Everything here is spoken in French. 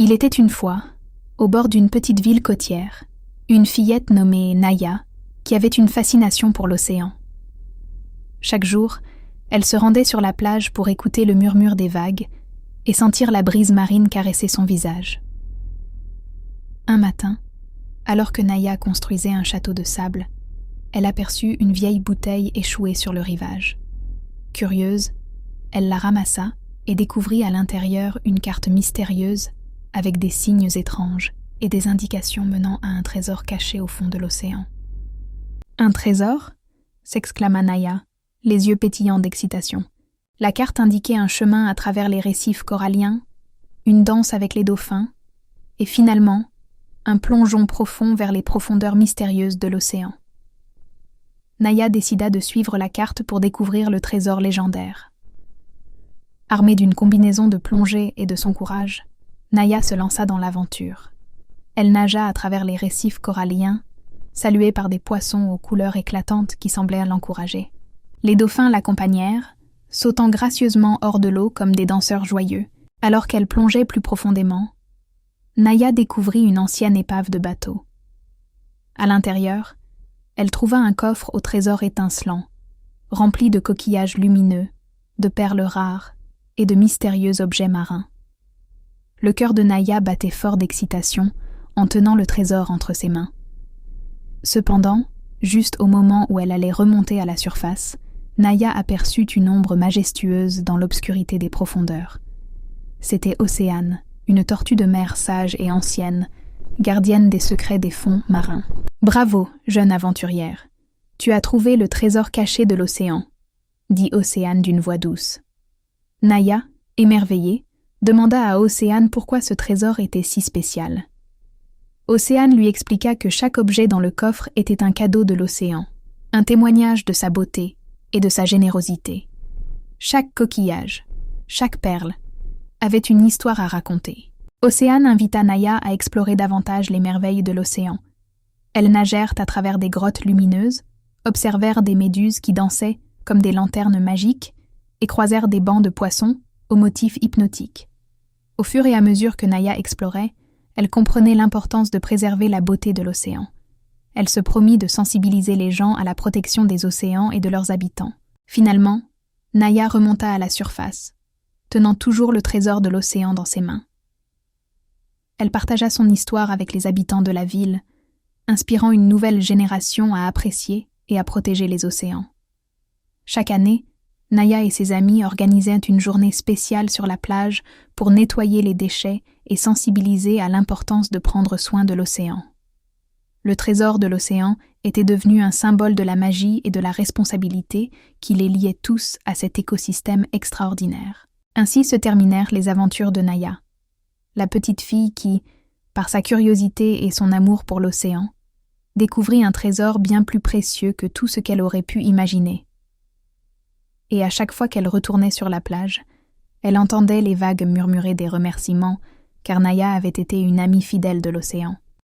Il était une fois, au bord d'une petite ville côtière, une fillette nommée Naya qui avait une fascination pour l'océan. Chaque jour, elle se rendait sur la plage pour écouter le murmure des vagues et sentir la brise marine caresser son visage. Un matin, alors que Naya construisait un château de sable, elle aperçut une vieille bouteille échouée sur le rivage. Curieuse, elle la ramassa et découvrit à l'intérieur une carte mystérieuse avec des signes étranges et des indications menant à un trésor caché au fond de l'océan. « Un trésor ?» s'exclama Naya, les yeux pétillants d'excitation. La carte indiquait un chemin à travers les récifs coralliens, une danse avec les dauphins, et finalement, un plongeon profond vers les profondeurs mystérieuses de l'océan. Naya décida de suivre la carte pour découvrir le trésor légendaire. Armée d'une combinaison de plongée et de son courage, Naya se lança dans l'aventure. Elle nagea à travers les récifs coralliens, saluée par des poissons aux couleurs éclatantes qui semblaient l'encourager. Les dauphins l'accompagnèrent, sautant gracieusement hors de l'eau comme des danseurs joyeux. Alors qu'elle plongeait plus profondément, Naya découvrit une ancienne épave de bateau. À l'intérieur, elle trouva un coffre au trésor étincelant, rempli de coquillages lumineux, de perles rares et de mystérieux objets marins. Le cœur de Naya battait fort d'excitation en tenant le trésor entre ses mains. Cependant, juste au moment où elle allait remonter à la surface, Naya aperçut une ombre majestueuse dans l'obscurité des profondeurs. C'était Océane, une tortue de mer sage et ancienne, gardienne des secrets des fonds marins. « Bravo, jeune aventurière, tu as trouvé le trésor caché de l'océan », dit Océane d'une voix douce. Naya, émerveillée, demanda à Océane pourquoi ce trésor était si spécial. Océane lui expliqua que chaque objet dans le coffre était un cadeau de l'océan, un témoignage de sa beauté et de sa générosité. Chaque coquillage, chaque perle, avait une histoire à raconter. Océane invita Naya à explorer davantage les merveilles de l'océan. Elles nagèrent à travers des grottes lumineuses, observèrent des méduses qui dansaient comme des lanternes magiques et croisèrent des bancs de poissons aux motifs hypnotiques. Au fur et à mesure que Naya explorait, elle comprenait l'importance de préserver la beauté de l'océan. Elle se promit de sensibiliser les gens à la protection des océans et de leurs habitants. Finalement, Naya remonta à la surface, tenant toujours le trésor de l'océan dans ses mains. Elle partagea son histoire avec les habitants de la ville, inspirant une nouvelle génération à apprécier et à protéger les océans. Chaque année, Naya et ses amis organisaient une journée spéciale sur la plage pour nettoyer les déchets et sensibiliser à l'importance de prendre soin de l'océan. Le trésor de l'océan était devenu un symbole de la magie et de la responsabilité qui les liait tous à cet écosystème extraordinaire. Ainsi se terminèrent les aventures de Naya, la petite fille qui, par sa curiosité et son amour pour l'océan, découvrit un trésor bien plus précieux que tout ce qu'elle aurait pu imaginer. Et à chaque fois qu'elle retournait sur la plage, elle entendait les vagues murmurer des remerciements, car Naya avait été une amie fidèle de l'océan.